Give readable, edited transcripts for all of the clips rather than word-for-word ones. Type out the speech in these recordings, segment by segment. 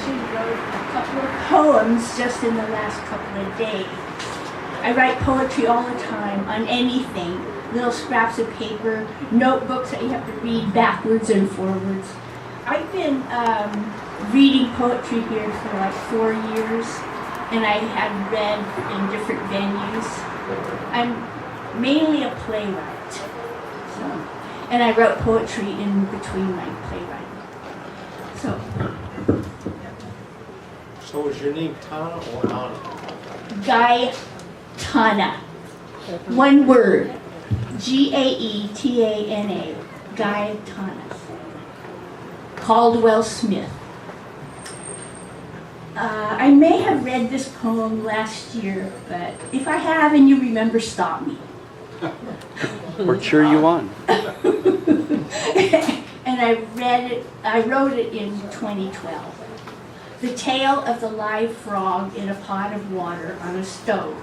actually wrote a couple of poems just in the last couple of days. I write poetry all the time on anything, little scraps of paper, notebooks that you have to read backwards and forwards. I've been reading poetry here for like 4 years, and I have read in different venues. I'm mainly a playwright, and I wrote poetry in between my playwriting. So is your name Tana or Anna? Gaetana. One word. Gaetana. Gaetana. Caldwell-Smith. I may have read this poem last year, but if I have and you remember, stop me. We're sure you won. And I wrote it in 2012. The tale of the live frog in a pot of water on a stove.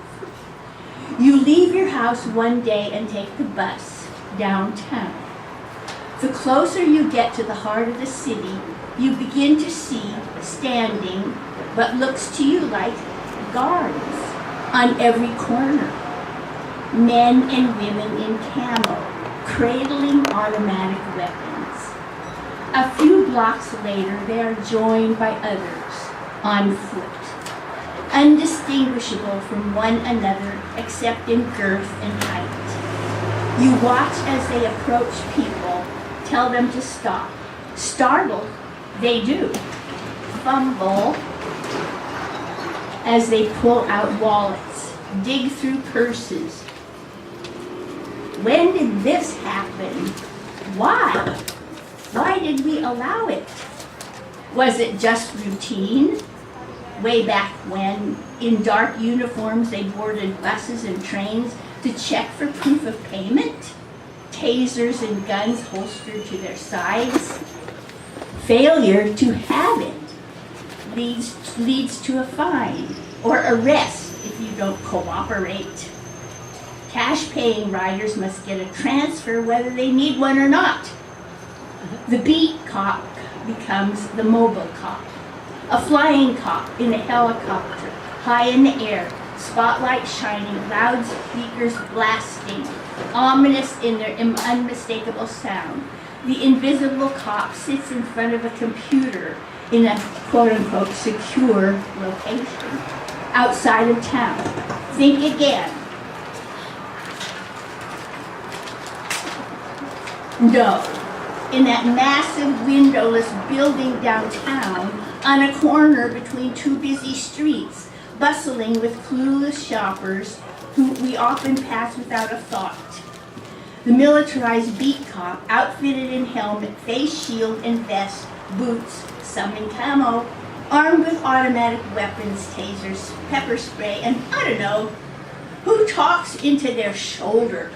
You leave your house one day and take the bus downtown. The closer you get to the heart of the city, you begin to see standing what looks to you like guards on every corner. Men and women in camo, cradling automatic weapons. A few blocks later, they are joined by others on foot, undistinguishable from one another except in girth and height. You watch as they approach people, tell them to stop. Startled, they do. Fumble as they pull out wallets, dig through purses. When did this happen? Why? Why did we allow it? Was it just routine? Way back when, in dark uniforms, they boarded buses and trains to check for proof of payment? Tasers and guns holstered to their sides? Failure to have it leads to a fine or arrest if you don't cooperate. Cash-paying riders must get a transfer whether they need one or not. The beat cop becomes the mobile cop. A flying cop in a helicopter, high in the air, spotlight shining, loudspeakers blasting, ominous in their unmistakable sound. The invisible cop sits in front of a computer in a quote-unquote secure location outside of town. Think again. No. In that massive windowless building downtown, on a corner between two busy streets, bustling with clueless shoppers who we often pass without a thought. The militarized beat cop, outfitted in helmet, face shield, and vest, boots, some in camo, armed with automatic weapons, tasers, pepper spray, and I don't know, who talks into their shoulder.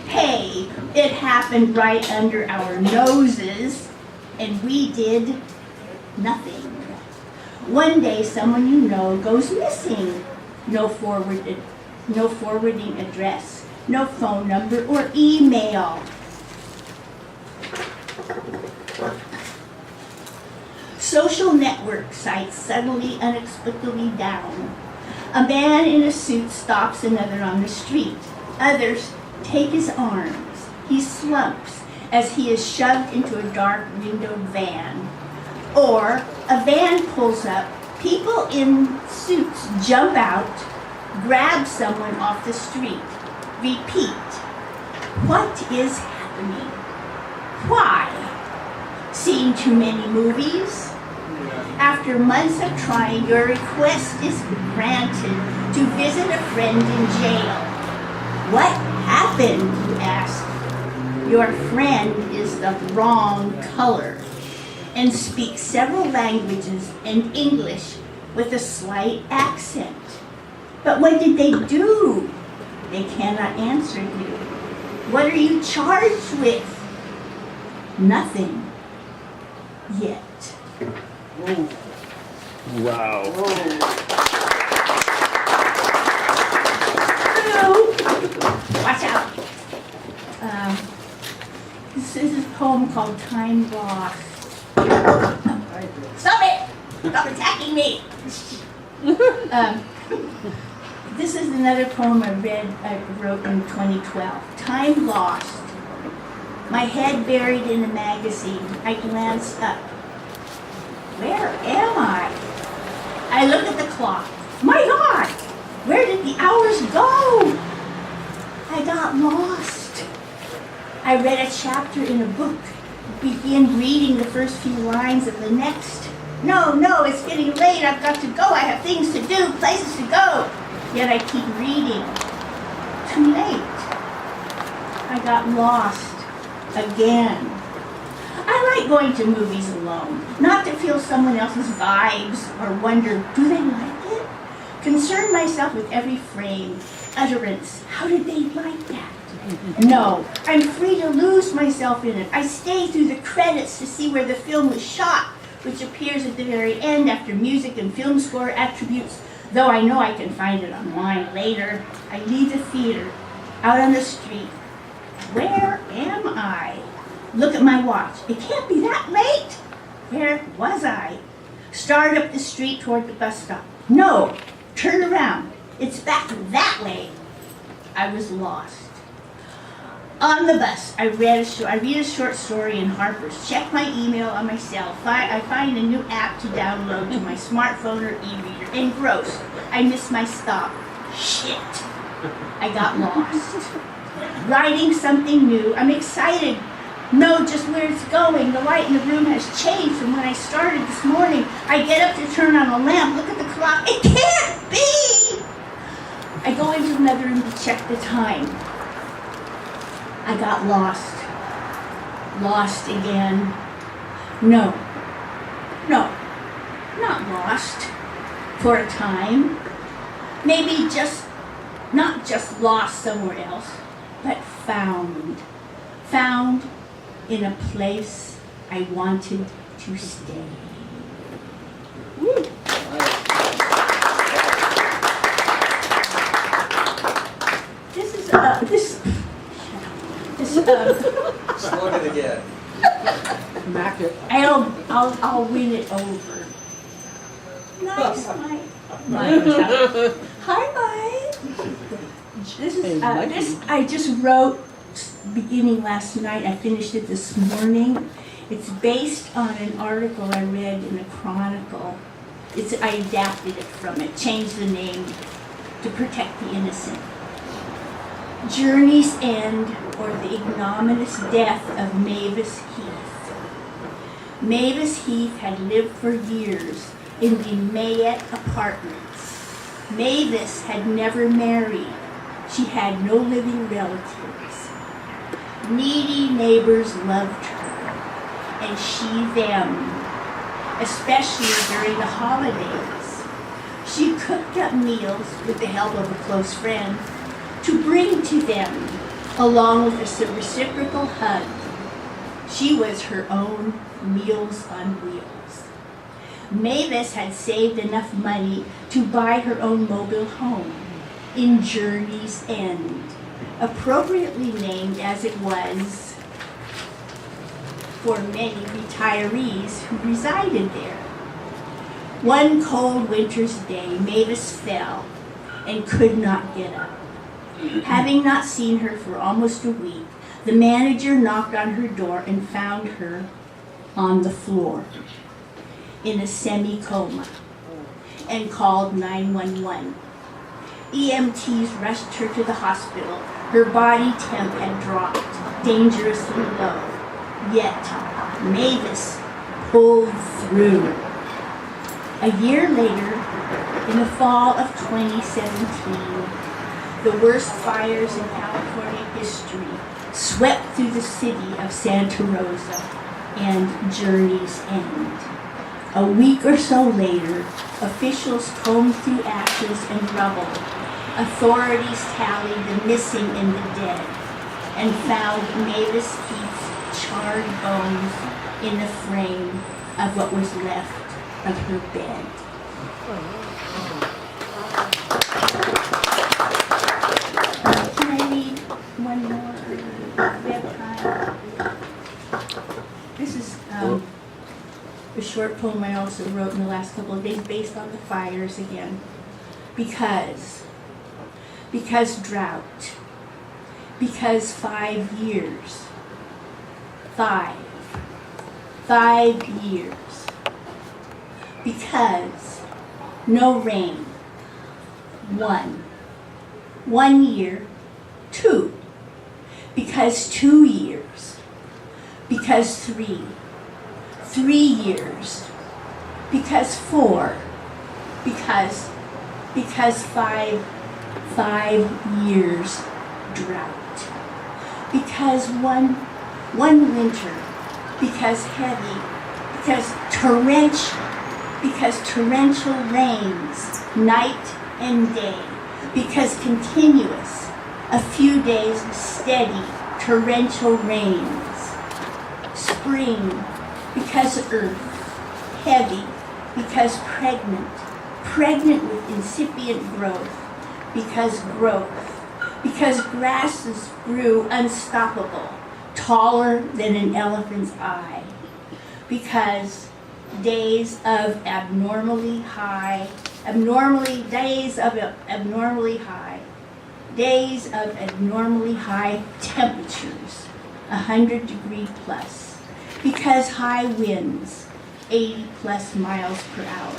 Hey, it happened right under our noses, and we did nothing. One day, someone you know goes missing. No forwarding address, no phone number or email. Social network sites suddenly, inexplicably down. A man in a suit stops another on the street. Others take his arms. He slumps as he is shoved into a dark windowed van. Or a van pulls up, people in suits jump out, grab someone off the street. Repeat. What is happening? Why? Seen too many movies? After months of trying, your request is granted to visit a friend in jail. What happened, you ask? Your friend is the wrong color and speaks several languages and English with a slight accent. But what did they do? They cannot answer you. What are you charged with? Nothing. Yet. Wow. Watch out. This is a poem called Time Lost. Stop it! Stop attacking me! This is another poem I wrote in 2012. Time lost. My head buried in a magazine. I glance up. Where am I? I look at the clock. My God! Where did the hours go? I got lost. I read a chapter in a book. Began reading the first few lines of the next. No, it's getting late. I've got to go. I have things to do, places to go. Yet I keep reading. Too late. I got lost again. I like going to movies alone, not to feel someone else's vibes or wonder, do they like it? Concern myself with every frame, utterance. How did they like that? No, I'm free to lose myself in it. I stay through the credits to see where the film was shot, which appears at the very end after music and film score attributes, though I know I can find it online later. I leave the theater, out on the street. Where am I? Look at my watch. It can't be that late. Where was I? Start up the street toward the bus stop. No, turn around. It's back that way. I was lost. On the bus, I read a short story in Harper's. Check my email on my cell. I find a new app to download to my smartphone or e-reader. Engrossed. I miss my stop. Shit. I got lost. Writing something new. I'm excited. Know just where it's going. The light in the room has changed from when I started this morning. I get up to turn on a lamp. Look at the clock. It can't be! I go into another room to check the time. I got lost. Lost again. No, not lost. For a time. Maybe not just lost somewhere else, but found. Found in a place I wanted to stay. Woo. Slow it again. Smack it. I'll win it over. Nice, Mike. Hi, Mike. This I just wrote beginning last night. I finished it this morning. It's based on an article I read in the Chronicle. I adapted it from it, changed the name to protect the innocent. Journey's End, or the ignominious death of Mavis Heath. Mavis Heath had lived for years in the Mayette apartments. Mavis had never married. She had no living relatives. Needy neighbors loved her, and she them, especially during the holidays. She cooked up meals with the help of a close friend to bring to them, along with a reciprocal hug. She was her own Meals on Wheels. Mavis had saved enough money to buy her own mobile home in Journey's End, appropriately named as it was for many retirees who resided there. One cold winter's day, Mavis fell and could not get up. Having not seen her for almost a week, the manager knocked on her door and found her on the floor in a semi-coma and called 911. EMTs rushed her to the hospital. Her body temp had dropped dangerously low. Yet, Mavis pulled through. A year later, in the fall of 2017, the worst fires in California history swept through the city of Santa Rosa and Journey's End. A week or so later, officials combed through ashes and rubble. Authorities tallied the missing and the dead and found Mavis Heath's charred bones in the frame of what was left of her bed. Can I read one more? We have time. This is a short poem I also wrote in the last couple of days based on the fires again. Because drought, because 5 years, 5 years, because no rain, 1 year, 2, because 2 years, because 3 years, because 4, because 5 years drought, because one winter, because heavy, because torrential rains night and day, because continuous, a few days steady torrential rains, spring, because earth, heavy, because pregnant with incipient growth, because grasses grew unstoppable, taller than an elephant's eye, because days of abnormally high temperatures, 100 degree plus, because high winds, 80 plus miles per hour,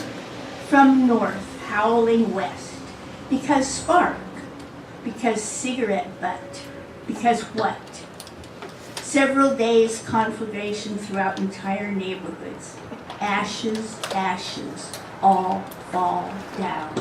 from north howling west, because spark, because cigarette butt, because what? Several days conflagration throughout entire neighborhoods. Ashes, all fall down.